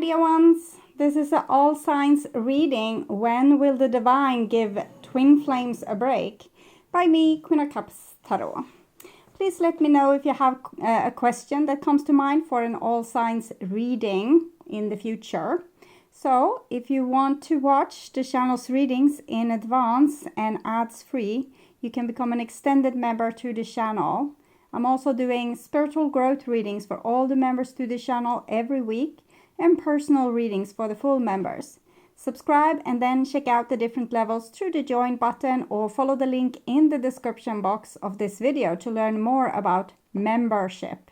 dear ones. This is an all signs reading. When will the divine give twin flames a break? By me, Queen of Cups Tarot. Please let me know if you have a question that comes to mind for an all signs reading in the future. So if you want to watch the channel's readings in advance and ads free, you can become an extended member to the channel. I'm also doing spiritual growth readings for all the members to the channel every week and personal readings for the full members. Subscribe and then check out the different levels through the join button or follow the link in the description box of this video to learn more about membership.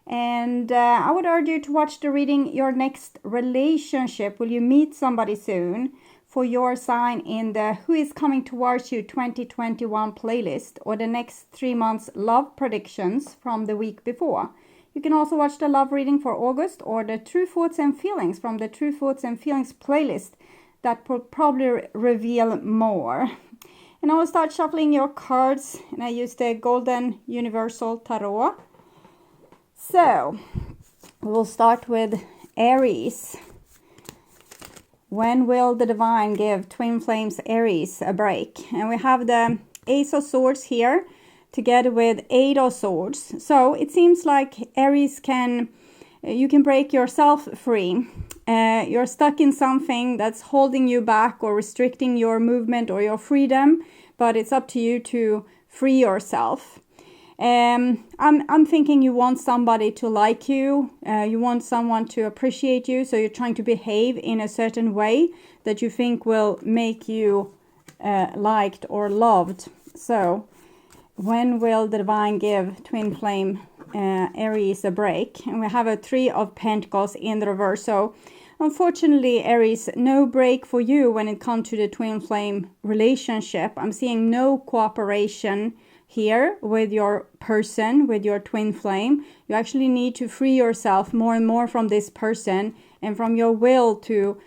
And I would urge you to watch the reading Your Next Relationship. Will you meet somebody soon? For your sign in the Who is Coming Towards You 2021 playlist, or the next 3 months love predictions from the week before. You can also watch the love reading for August or the True Thoughts and Feelings from the True Thoughts and Feelings playlist that will probably reveal more. And I will start shuffling your cards, and I use the Golden Universal Tarot. So we'll start with Aries. When will the divine give twin flames Aries a break? And we have the Ace of Swords here together with Eight of Swords. So it seems like Aries you can break yourself free. You're stuck in something that's holding you back or restricting your movement or your freedom, but it's up to you to free yourself. I'm thinking you want somebody to like you, you want someone to appreciate you, so you're trying to behave in a certain way that you think will make you liked or loved. So when will the divine give twin flame Aries a break? And we have a Three of Pentacles in the reverse. So unfortunately, Aries, no break for you when it comes to the twin flame relationship. I'm seeing no cooperation here with your person, with your twin flame. You actually need to free yourself more and more from this person and from your will to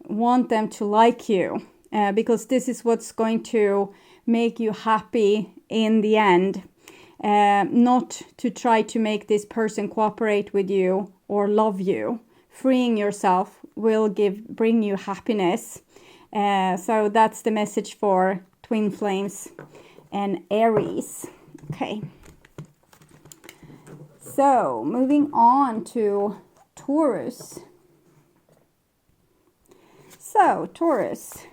want them to like you, because this is what's going to make you happy in the end. Not to try to make this person cooperate with you or love you. Freeing yourself will bring you happiness. So that's the message for twin flames and Aries. Okay, so moving on to Taurus. So Taurus,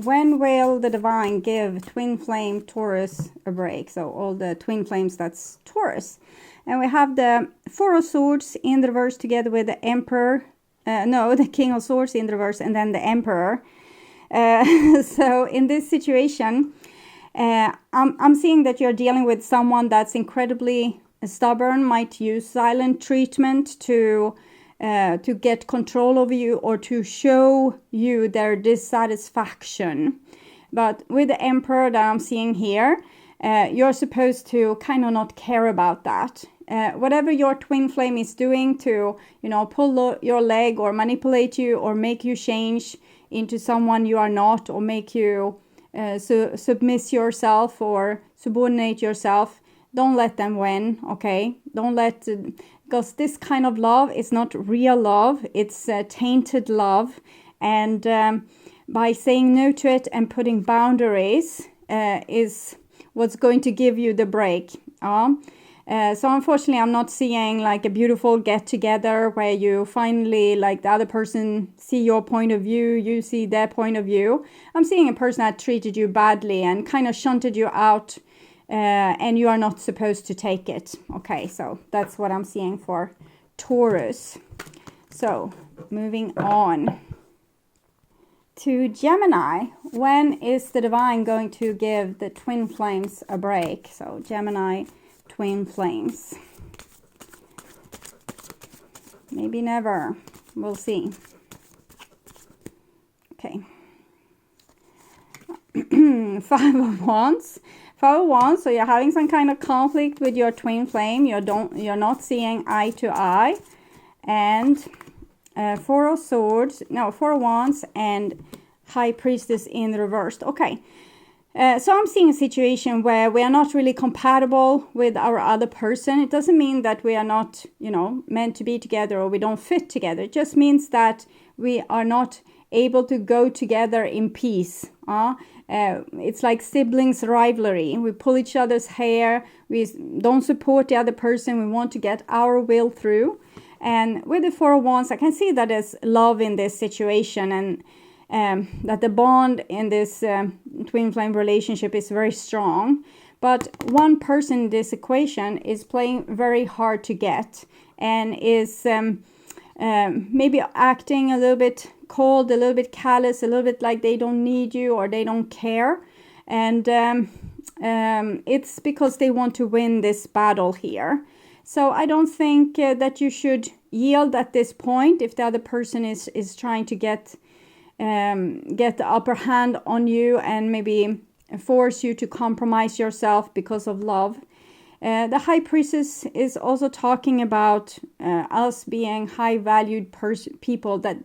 when will the divine give twin flame Taurus a break? So all the twin flames, that's Taurus. And we have the Four of Swords in the reverse together with the Emperor. The King of Swords in the reverse, and then the Emperor. So in this situation, I'm seeing that you're dealing with someone that's incredibly stubborn, might use silent treatment to get control of you or to show you their dissatisfaction. But with the Emperor that I'm seeing here, you're supposed to kind of not care about that. Whatever your twin flame is doing to, pull your leg or manipulate you or make you change into someone you are not, or make you submiss yourself or subordinate yourself, don't let them win, okay? Don't let, because this kind of love is not real love, it's tainted love, and by saying no to it and putting boundaries is what's going to give you the break. So unfortunately, I'm not seeing like a beautiful get together where you finally, like, the other person see your point of view, you see their point of view. I'm seeing a person that treated you badly and kind of shunted you out, and you are not supposed to take it. Okay, so that's what I'm seeing for Taurus. So moving on to Gemini. When is the divine going to give the twin flames a break? So Gemini, twin flames. Maybe never. We'll see. Okay. Five of Wands. Five of Wands. So you're having some kind of conflict with your twin flame. You're not seeing eye to eye. And Four of Swords. No, Four of Wands and High Priestess in reversed. Okay. So I'm seeing a situation where we are not really compatible with our other person. It doesn't mean that we are not, you know, meant to be together or we don't fit together. It just means that we are not able to go together in peace. It's like siblings rivalry. We pull each other's hair. We don't support the other person. We want to get our will through. And with the Four of Wands, I can see that there's love in this situation, and that the bond in this twin flame relationship is very strong. But one person in this equation is playing very hard to get, and is maybe acting a little bit cold, a little bit callous, a little bit like they don't need you or they don't care. And it's because they want to win this battle here. So I don't think that you should yield at this point if the other person is trying to get the upper hand on you and maybe force you to compromise yourself because of love. The High Priestess is also talking about us being high valued people, that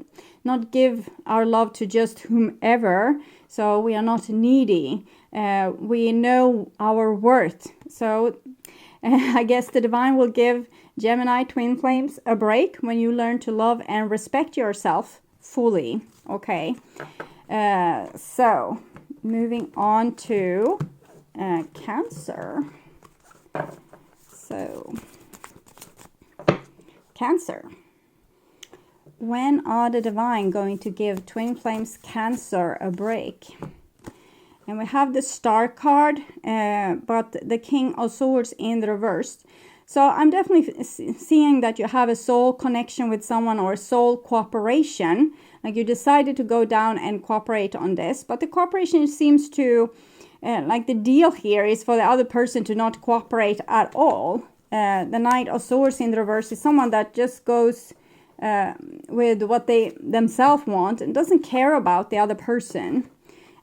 not give our love to just whomever. So we are not needy. We know our worth. So I guess the divine will give Gemini twin flames a break when you learn to love and respect yourself fully. Okay. So moving on to Cancer. So, Cancer. When are the divine going to give twin flames Cancer a break? And we have the Star card, but the King of Swords in the reverse. So I'm definitely seeing that you have a soul connection with someone or a soul cooperation. Like you decided to go down and cooperate on this, but the cooperation seems to like the deal here is for the other person to not cooperate at all. The Knight of Swords in the reverse is someone that just goes with what they themselves want and doesn't care about the other person.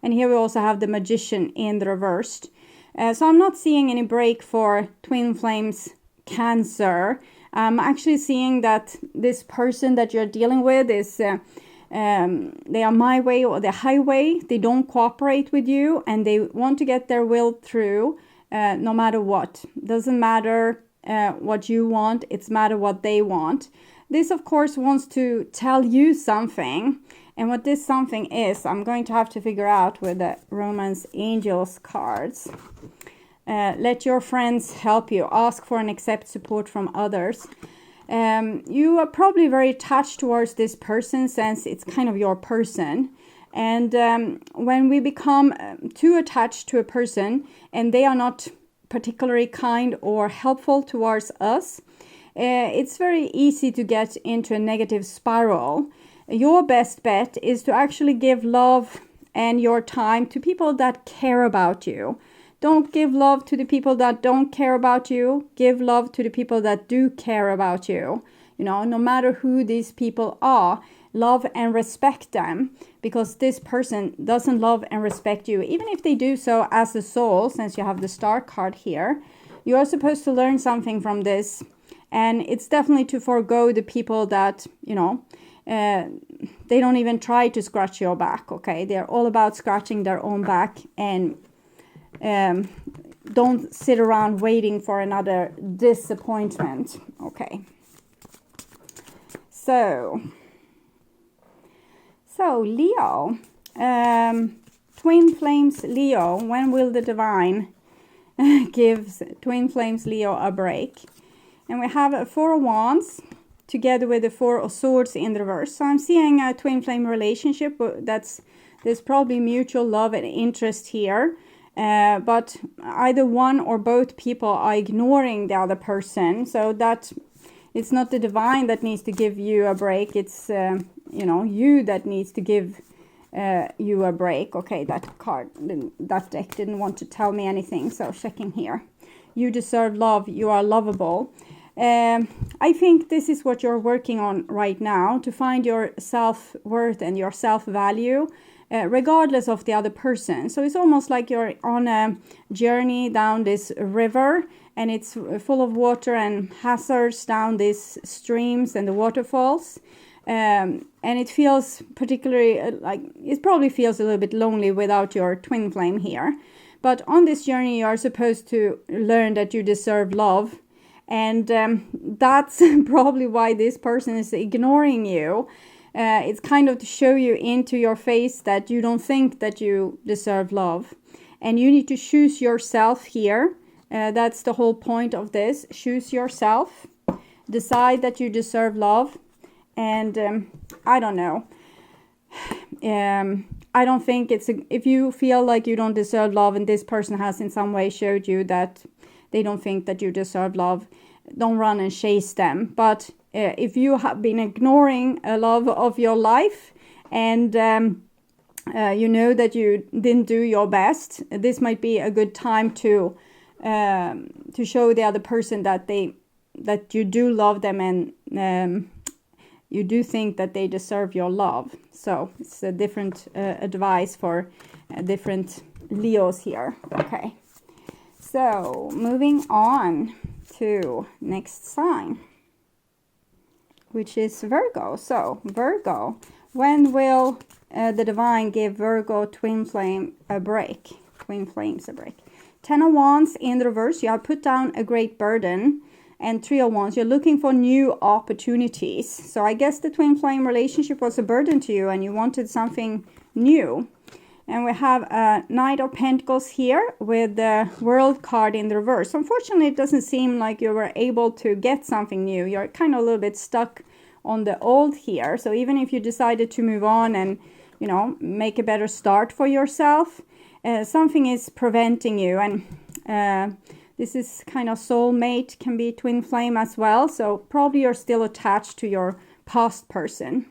And here we also have the Magician in the reversed. So I'm not seeing any break for twin flames Cancer. I'm actually seeing that this person that you're dealing with is they are my way or the highway. They don't cooperate with you and they want to get their will through no matter what. Doesn't matter what you want, it's matter what they want. This of course wants to tell you something, and what this something is I'm going to have to figure out with the Romance Angels cards. Let your friends help you. Ask for and accept support from others. You are probably very attached towards this person since it's kind of your person. And when we become too attached to a person and they are not particularly kind or helpful towards us, it's very easy to get into a negative spiral. Your best bet is to actually give love and your time to people that care about you. Don't give love to the people that don't care about you. Give love to the people that do care about you. You know, no matter who these people are, love and respect them, because this person doesn't love and respect you. Even if they do so as a soul, since you have the Star card here, you are supposed to learn something from this. And it's definitely to forego the people that, you know, they don't even try to scratch your back, okay? They're all about scratching their own back, and don't sit around waiting for another disappointment. Okay. So Leo, twin flames Leo, when will the divine give twin flames Leo a break? And we have a Four of Wands together with the Four of Swords in the reverse. So I'm seeing a twin flame relationship there's probably mutual love and interest here. But either one or both people are ignoring the other person. So that it's not the divine that needs to give you a break. It's, you know, you that needs to give you a break. Okay, that deck didn't want to tell me anything. So checking here. You deserve love. You are lovable. I think this is what you're working on right now, to find your self-worth and your self-value. Regardless of the other person. So it's almost like you're on a journey down this river, and it's full of water and hazards down these streams and the waterfalls. And it feels particularly like it probably feels a little bit lonely without your twin flame here. But on this journey, you are supposed to learn that you deserve love. And that's probably why this person is ignoring you. It's kind of to show you into your face that you don't think that you deserve love. And you need to choose yourself here. That's the whole point of this. Choose yourself. Decide that you deserve love. And I don't know. I don't think if you feel like you don't deserve love and this person has in some way showed you that they don't think that you deserve love, don't run and chase them. But if you have been ignoring a love of your life and you know that you didn't do your best, this might be a good time to show the other person that you do love them and you do think that they deserve your love. So it's a different advice for different Leos here. Okay. So moving on to next sign, which is Virgo. So Virgo, when will the divine give Virgo twin flame a break? Twin flames a break. 10 of Wands in the reverse. You have put down a great burden. And 3 of Wands, you're looking for new opportunities. So I guess the twin flame relationship was a burden to you and you wanted something new. And we have a Knight of Pentacles here with the World card in the reverse. Unfortunately, it doesn't seem like you were able to get something new. You're kind of a little bit stuck on the old here. So even if you decided to move on and, you know, make a better start for yourself, something is preventing you. And this is kind of soulmate, can be twin flame as well. So probably you're still attached to your past person.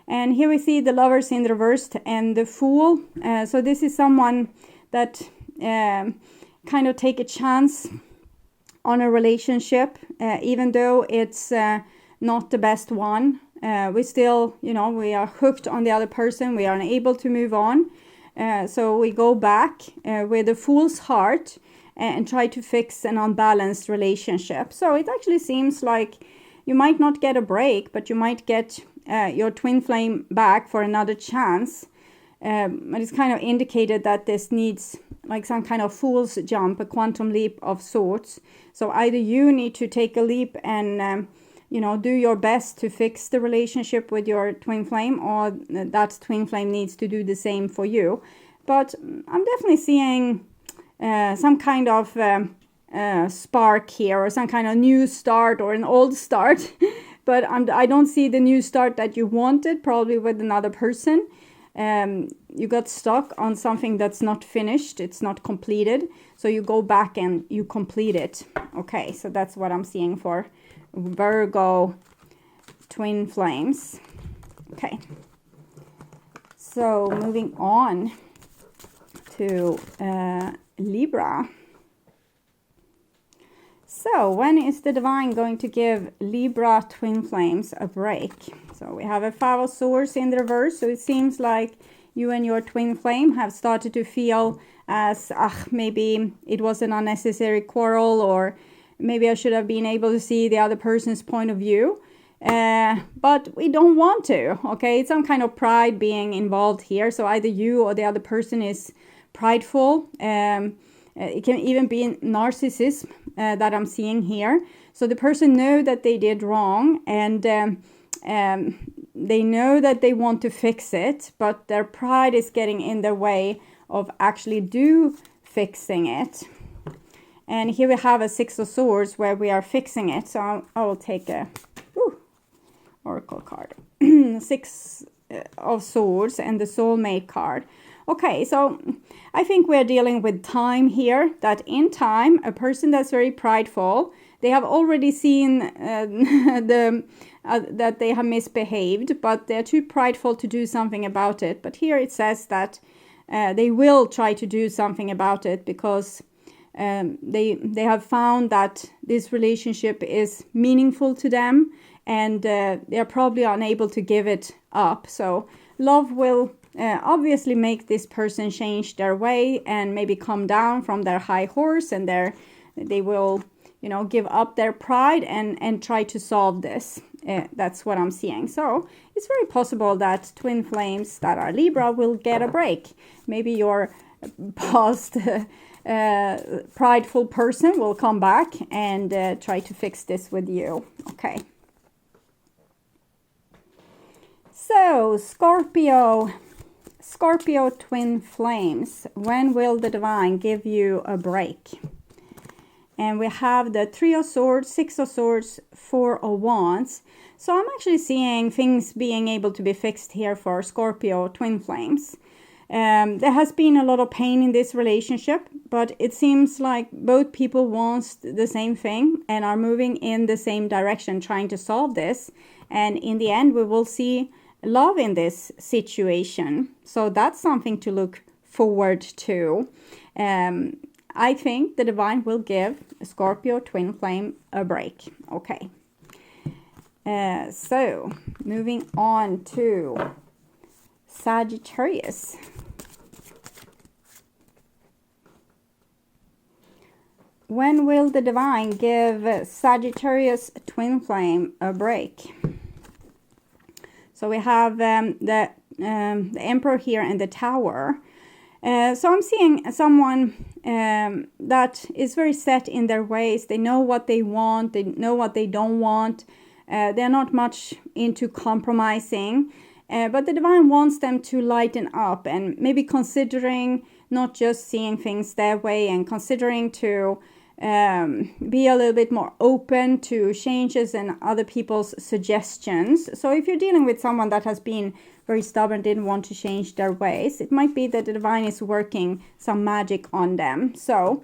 And here we see the Lovers in the reverse and the Fool. So this is someone that kind of take a chance on a relationship, even though it's not the best one. We still, you know, we are hooked on the other person. We are unable to move on. So we go back with a fool's heart and try to fix an unbalanced relationship. So it actually seems like you might not get a break, but you might get your twin flame back for another chance. But it's kind of indicated that this needs like some kind of fool's jump, a quantum leap of sorts. So either you need to take a leap and you know, do your best to fix the relationship with your twin flame, or that twin flame needs to do the same for you. But I'm definitely seeing some kind of spark here, or some kind of new start or an old start. But I don't see the new start that you wanted, probably with another person. You got stuck on something that's not finished, it's not completed. So you go back and you complete it. Okay, so that's what I'm seeing for Virgo twin flames. Okay, so moving on to Libra. So when is the divine going to give Libra twin flames a break? So we have a 5 of Swords in the reverse. So it seems like you and your twin flame have started to feel as maybe it was an unnecessary quarrel, or maybe I should have been able to see the other person's point of view. But we don't want to. Okay, it's some kind of pride being involved here. So either you or the other person is prideful. It can even be narcissism that I'm seeing here. So the person know that they did wrong, and they know that they want to fix it, but their pride is getting in their way of actually fixing it. And here we have a 6 of Swords where we are fixing it. So I will take a Oracle card. 6 of Swords and the Soulmate card. Okay, so I think we're dealing with time here, that in time, a person that's very prideful, they have already seen that they have misbehaved, but they're too prideful to do something about it. But here it says that they will try to do something about it, because they have found that this relationship is meaningful to them, and they're probably unable to give it up. So love will obviously make this person change their way and maybe come down from their high horse, and they will, you know, give up their pride and try to solve this. That's what I'm seeing. So it's very possible that twin flames that are Libra will get a break. Maybe your past prideful person will come back and try to fix this with you. Okay. So, Scorpio twin flames. When will the divine give you a break? And we have the 3 of Swords, 6 of Swords, 4 of Wands. So I'm actually seeing things being able to be fixed here for Scorpio twin flames. There has been a lot of pain in this relationship, but it seems like both people want the same thing and are moving in the same direction, trying to solve this. And in the end, we will see love in this situation. So that's something to look forward to. I think the divine will give a Scorpio twin flame a break. Okay. So moving on to Sagittarius. When will the divine give Sagittarius twin flame a break? So we have the Emperor here and the Tower. So I'm seeing someone that is very set in their ways. They know what they want. They know what they don't want. They're not much into compromising. But the divine wants them to lighten up and maybe considering not just seeing things their way and considering to be a little bit more open to changes and other people's suggestions. So if you're dealing with someone that has been very stubborn, didn't want to change their ways, it might be that the divine is working some magic on them. So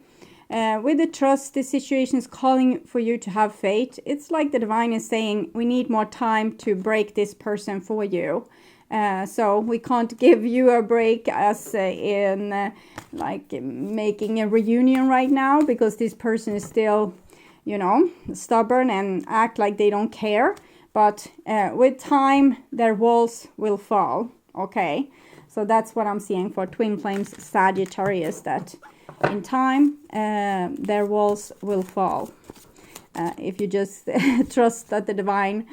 with the trust, this situation is calling for you to have faith. It's like the divine is saying, we need more time to break this person for you. So we can't give you a break as in like making a reunion right now, because this person is still, you know, stubborn and act like they don't care. But with time, their walls will fall. Okay, so that's what I'm seeing for twin flames Sagittarius, that in time their walls will fall. If you just trust that the divine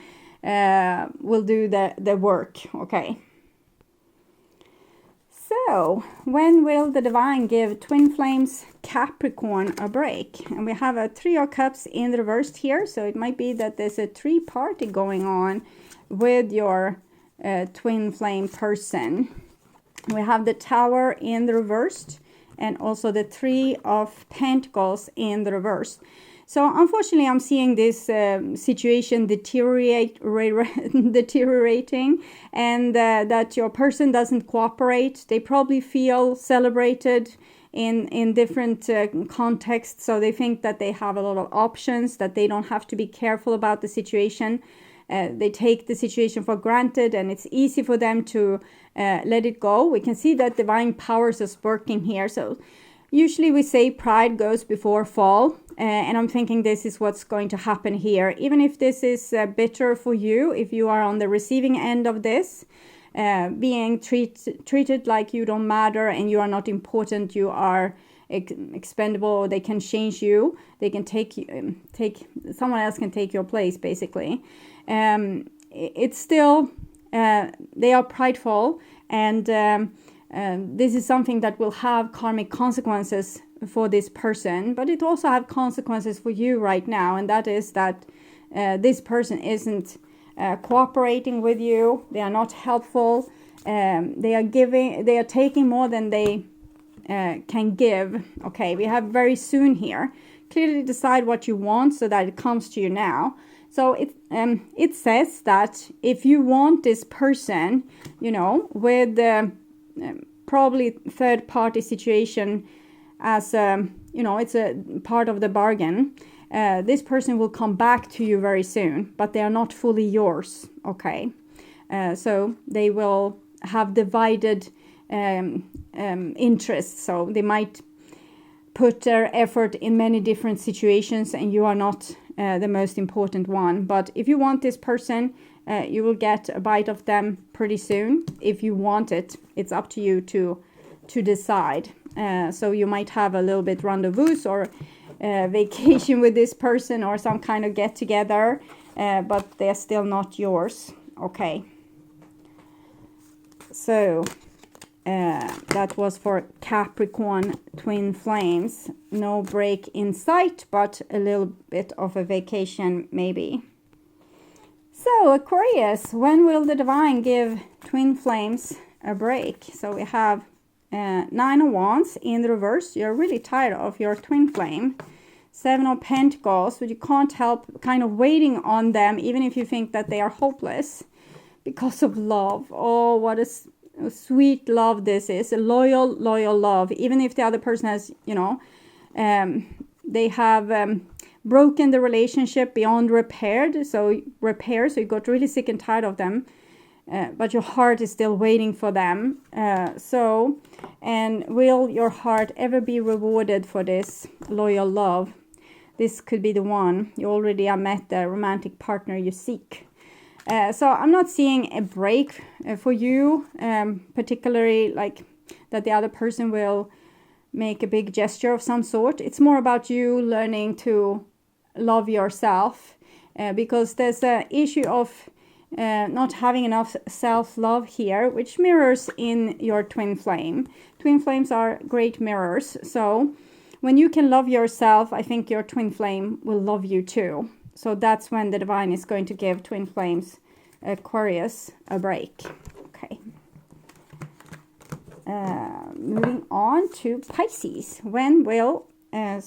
will do the work. Okay. So, when will the divine give twin flames Capricorn a break? And we have a 3 of Cups in the reversed here. So it might be that there's a 3-party going on with your twin flame person. We have the Tower in the reversed and also the 3 of Pentacles in the reversed. So unfortunately, I'm seeing this situation deteriorating, and that your person doesn't cooperate. They probably feel celebrated in different contexts, so they think that they have a lot of options, that they don't have to be careful about the situation. They take the situation for granted, and it's easy for them to let it go. We can see that divine powers is working here. So usually we say pride goes before fall. And I'm thinking this is what's going to happen here. Even if this is bitter for you, if you are on the receiving end of this, being treated like you don't matter and you are not important, you are expendable, they can change you, they can someone else can take your place, basically. It's still, they are prideful, and this is something that will have karmic consequences for this person, but it also have consequences for you right now, and that is that this person isn't cooperating with you. They are not helpful. They are taking more than they can give. Okay, we have very soon here. Clearly decide what you want so that it comes to you now. So it says that if you want this person, you know, with probably third-party situation, as you know, it's a part of the bargain. This person will come back to you very soon, but they are not fully yours. Okay, so they will have divided interests. So they might put their effort in many different situations, and you are not the most important one. But if you want this person, you will get a bite of them pretty soon. If you want it, it's up to you to decide. So you might have a little bit rendezvous or vacation with this person or some kind of get together, but they're still not yours. Okay. So that was for Capricorn twin flames. No break in sight, but a little bit of a vacation maybe. So Aquarius, when will the divine give twin flames a break? So we have 9 of Wands in the reverse. You're really tired of your twin flame. 7 of Pentacles, but you can't help kind of waiting on them, even if you think that they are hopeless, because of love. Oh, what a sweet love this is. A loyal love. Even if the other person has, you know, they have broken the relationship beyond repair. So you got really sick and tired of them. But your heart is still waiting for them. And will your heart ever be rewarded for this loyal love? This could be the one. You already have met the romantic partner you seek. So I'm not seeing a break for you, particularly like that the other person will make a big gesture of some sort. It's more about you learning to love yourself, because there's an issue of not having enough self-love here, which mirrors in your twin flame. Twin flames are great mirrors. So when you can love yourself, I think your twin flame will love you too. So that's when the divine is going to give twin flames, Aquarius, a break. Okay. Moving on to Pisces. When will the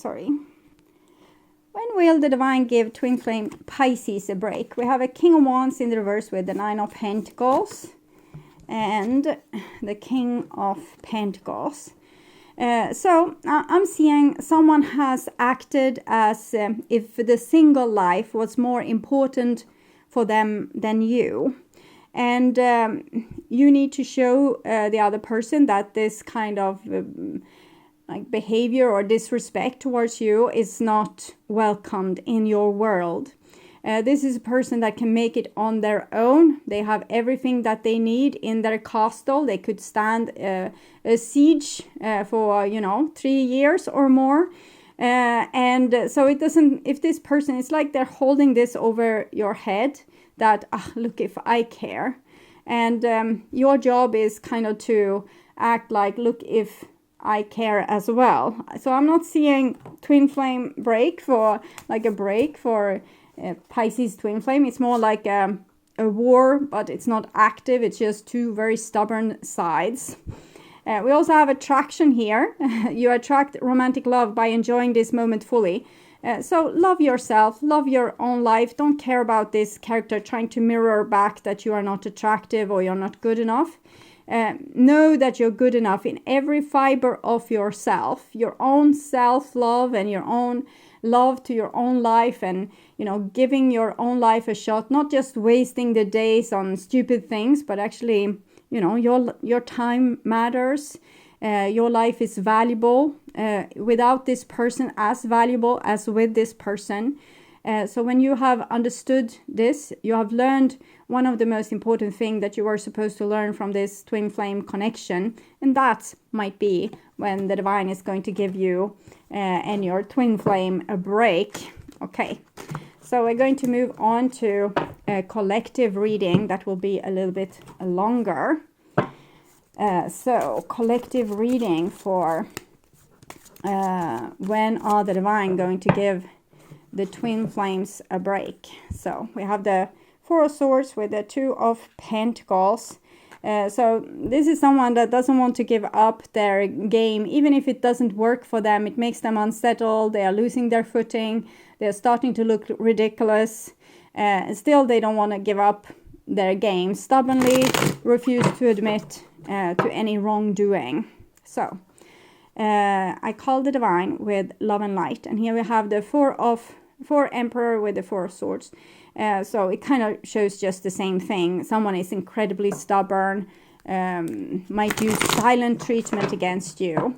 divine give twin flame Pisces a break? We have a King of Wands in the reverse with the 9 of Pentacles and the King of Pentacles. So I'm seeing someone has acted as if the single life was more important for them than you. And you need to show the other person that this kind of like behavior or disrespect towards you is not welcomed in your world. This is a person that can make it on their own. They have everything that they need in their castle. They could stand a siege for 3 years or more. And so it doesn't, if this person, it's like they're holding this over your head that, look, if I care. And your job is kind of to act like, look, if I care as well. So I'm not seeing twin flame break for Pisces twin flame. It's more like a war, but it's not active. It's just two very stubborn sides. We also have attraction here. You attract romantic love by enjoying this moment fully. So love yourself, love your own life. Don't care about this character trying to mirror back that you are not attractive or you're not good enough. Know that you're good enough in every fiber of yourself, your own self-love and your own love to your own life, and giving your own life a shot, not just wasting the days on stupid things, but actually your time matters. Your life is valuable without this person, as valuable as with this person. So when you have understood this, you have learned one of the most important things that you are supposed to learn from this twin flame connection. And that might be when the divine is going to give you and your twin flame a break. Okay, so we're going to move on to a collective reading that will be a little bit longer. So collective reading for when are the divine going to give the twin flames a break. So we have the 4 of Swords with the 2 of Pentacles. So this is someone that doesn't want to give up their game, even if it doesn't work for them. It makes them unsettled. They are losing their footing. They're starting to look ridiculous. Still, they don't want to give up their game. Stubbornly refuse to admit to any wrongdoing. So I call the divine with love and light. And here we have the 4 Emperor with the 4 of Swords. So it kind of shows just the same thing. Someone is incredibly stubborn, might use silent treatment against you.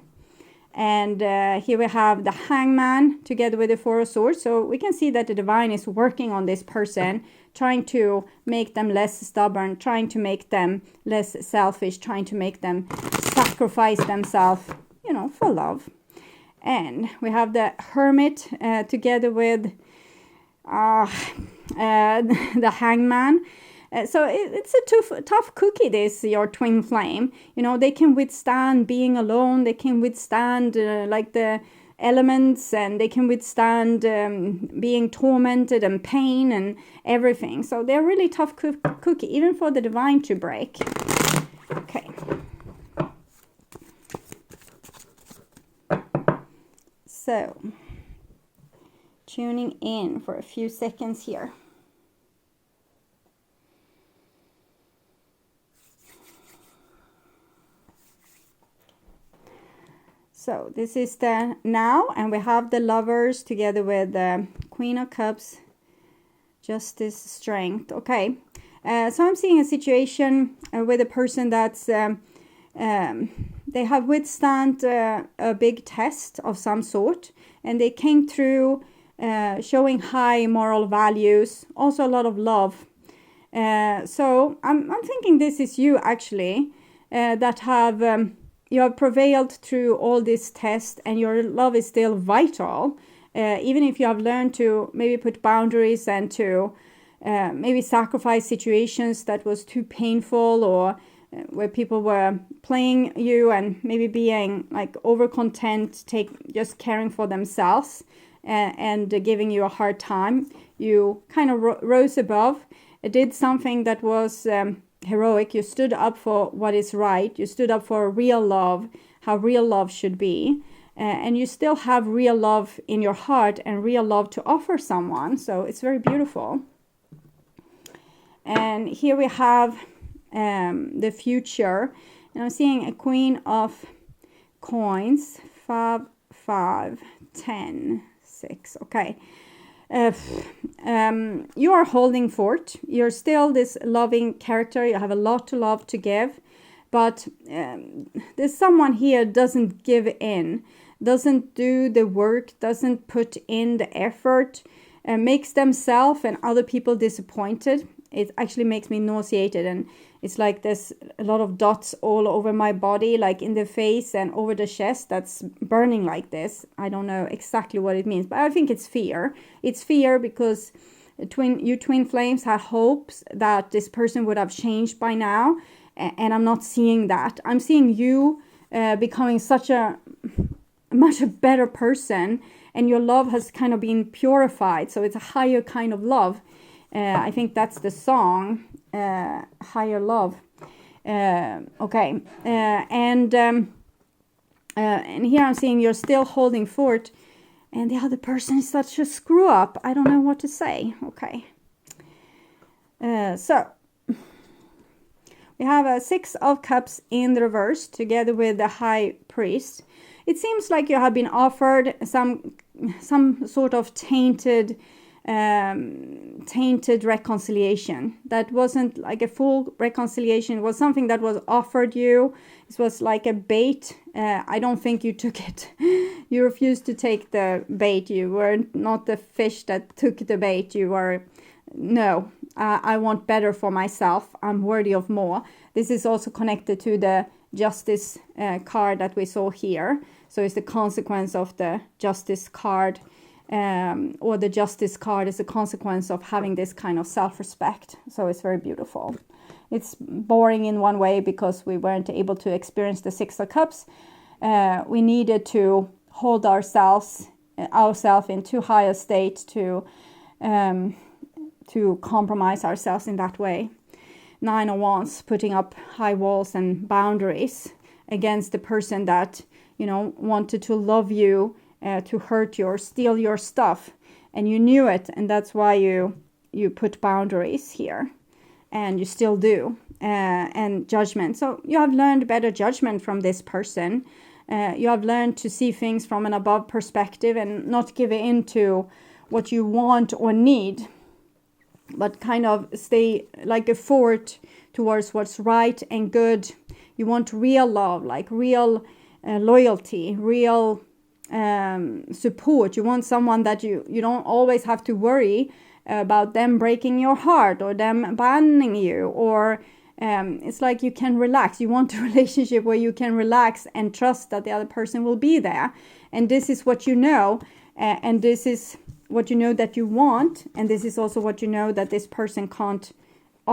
And here we have the Hangman together with the 4 of Swords. So we can see that the divine is working on this person, trying to make them less stubborn, trying to make them less selfish, trying to make them sacrifice themselves, for love. And we have the Hermit together with the Hangman. So it's a tough cookie, this, your twin flame. You know, they can withstand being alone. They can withstand like the elements, and they can withstand being tormented and pain and everything. So they're really tough cookie, even for the divine to break. Okay. So, tuning in for a few seconds here. So this is the now, and we have the Lovers together with the Queen of Cups, Justice, Strength. Okay, so I'm seeing a situation with a person that's they have withstand a big test of some sort, and they came through showing high moral values, also a lot of love. So I'm thinking this is you actually, that have you have prevailed through all this test, and your love is still vital, even if you have learned to maybe put boundaries and to maybe sacrifice situations that was too painful, or where people were playing you and maybe being like over content, just caring for themselves and giving you a hard time. You kind of rose above, did something that was heroic. You stood up for what is right. You stood up for real love, how real love should be. And you still have real love in your heart and real love to offer someone. So it's very beautiful. And here we have the future. And I'm seeing a Queen of Coins, 5, 5, 10, 6. Okay. You are holding fort. You're still this loving character. You have a lot to love to give, but there's someone here doesn't give in, doesn't do the work, doesn't put in the effort, makes themselves and other people disappointed. It actually makes me nauseated, and it's like there's a lot of dots all over my body, like in the face and over the chest, that's burning like this. I don't know exactly what it means, but I think it's fear. It's fear because you twin flames had hopes that this person would have changed by now, and I'm not seeing that. I'm seeing you becoming such a much better person, and your love has kind of been purified, so it's a higher kind of love. I think that's the song, Higher Love. Okay, and here I'm seeing you're still holding fort, and the other person is such a screw up. I don't know what to say. Okay, so we have a 6 of Cups in the reverse together with the High Priest. It seems like you have been offered some sort of tainted reconciliation. That wasn't like a full reconciliation. It was something that was offered you. It was like a bait. I don't think you took it. You refused to take the bait. You were not the fish that took the bait. You were, no, I want better for myself. I'm worthy of more. This is also connected to the Justice card that we saw here. So it's the consequence of the Justice card. Or the Justice card is a consequence of having this kind of self-respect. So it's very beautiful. It's boring in one way because we weren't able to experience the 6 of Cups. We needed to hold ourselves in too high a state to compromise ourselves in that way. 9 of Wands, putting up high walls and boundaries against the person that, you know, wanted to love you, to hurt you or steal your stuff, and you knew it, and that's why you put boundaries here, and you still do. And Judgment. So you have learned better judgment from this person. You have learned to see things from an above perspective and not give in to what you want or need, but kind of stay like a fort towards what's right and good. You want real love, like real loyalty, real support. You want someone that you don't always have to worry about them breaking your heart or them abandoning you, or it's like you can relax. You want a relationship where you can relax and trust that the other person will be there, and this is what you know, and this is what you know that you want, and this is also what you know that this person can't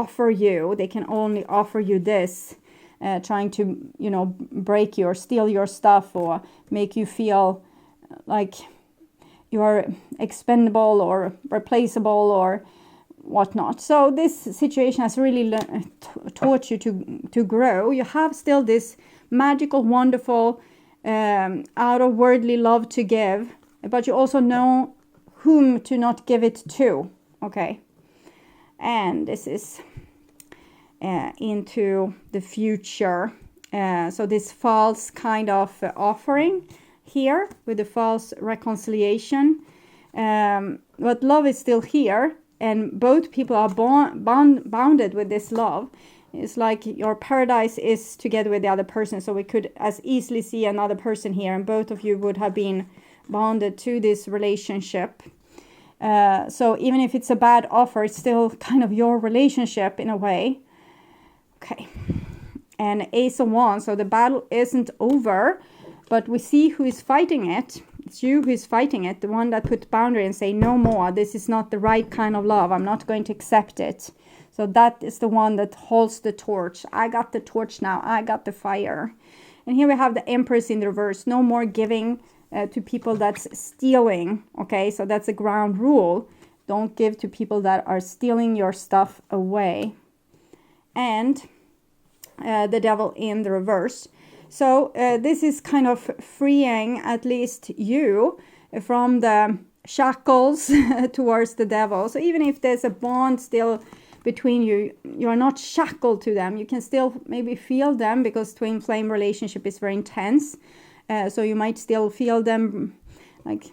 offer you. They can only offer you this, trying to, you know, break you or steal your stuff or make you feel like you are expendable or replaceable or whatnot. So this situation has really taught you to grow. You have still this magical, wonderful, out of worldly love to give, but you also know whom to not give it to. Okay, and this is into the future. So this false kind of offering here with the false reconciliation, but love is still here, and both people are bounded with this love. It's like your paradise is together with the other person, so we could as easily see another person here, and both of you would have been bonded to this relationship. So even if it's a bad offer, it's still kind of your relationship in a way. Okay, and Ace of Wands, so the battle isn't over, but we see who is fighting it. It's you who is fighting it, the one that put boundary and say no more, this is not the right kind of love, I'm not going to accept it. So that is the one that holds the torch. I got the torch now, I got the fire. And here we have the Empress in the reverse. No more giving to people that's stealing. Okay, so that's a ground rule. Don't give to people that are stealing your stuff away. And the Devil in the reverse. So this is kind of freeing at least you from the shackles towards the devil. So even if there's a bond still between you, you are not shackled to them. You can still maybe feel them, because twin flame relationship is very intense. So you might still feel them, like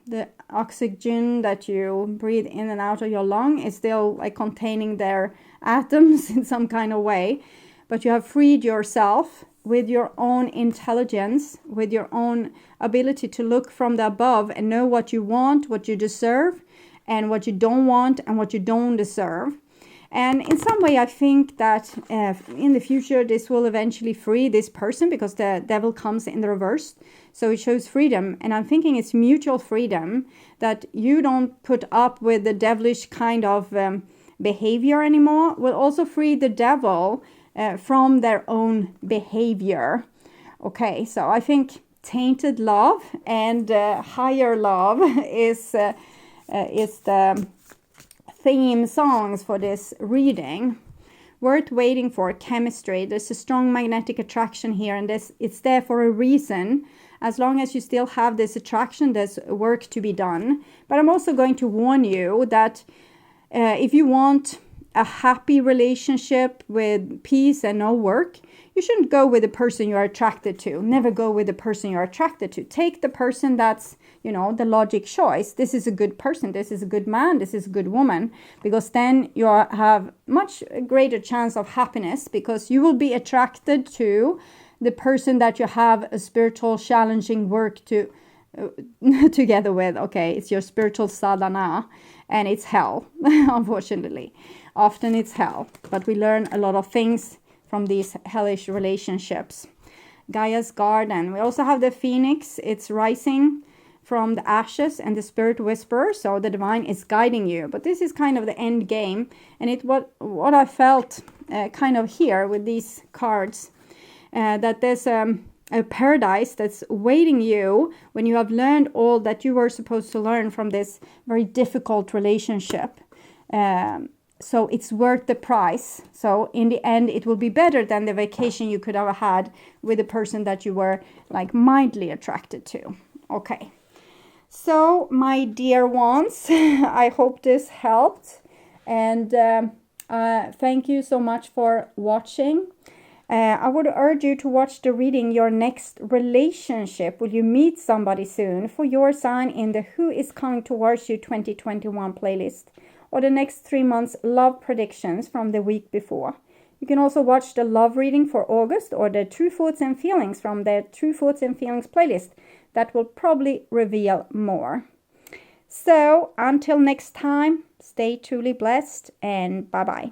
the oxygen that you breathe in and out of your lung is still like containing their atoms in some kind of way. But you have freed yourself with your own intelligence, with your own ability to look from the above and know what you want, what you deserve, and what you don't want, and what you don't deserve. And in some way, I think that in the future, this will eventually free this person, because the devil comes in the reverse. So it shows freedom. And I'm thinking it's mutual freedom, that you don't put up with the devilish kind of behavior anymore. Will also free the devil from their own behavior. Okay, so I think tainted love and higher love is the theme songs for this reading. Worth waiting for, chemistry. There's a strong magnetic attraction here, and it's there for a reason. As long as you still have this attraction, there's work to be done. But I'm also going to warn you that if you want a happy relationship with peace and no work, you shouldn't go with the person you're attracted to. Never go with the person you're attracted to. Take the person that's, you know, the logic choice. This is a good person. This is a good man. This is a good woman. Because then you have much greater chance of happiness, because you will be attracted to the person that you have a spiritual challenging work to together with. Okay, it's your spiritual sadhana, and it's hell, unfortunately. Often it's hell, but we learn a lot of things from these hellish relationships. Gaia's garden. We also have the phoenix. It's rising from the ashes, and the spirit whisperer. So the divine is guiding you. But this is kind of the end game. And it what I felt kind of here with these cards, that there's a paradise that's waiting you when you have learned all that you were supposed to learn from this very difficult relationship. So it's worth the price. So in the end, it will be better than the vacation you could have had with the person that you were like mildly attracted to. Okay. So my dear ones, I hope this helped. And thank you so much for watching. I would urge you to watch the reading Your Next Relationship. Will you meet somebody soon? For your sign in the Who is Coming Towards You 2021 playlist. Or the next 3 months love predictions from the week before. You can also watch the love reading for August, or the True Thoughts and Feelings from the True Thoughts and Feelings playlist. That will probably reveal more. So until next time, stay truly blessed, and bye-bye.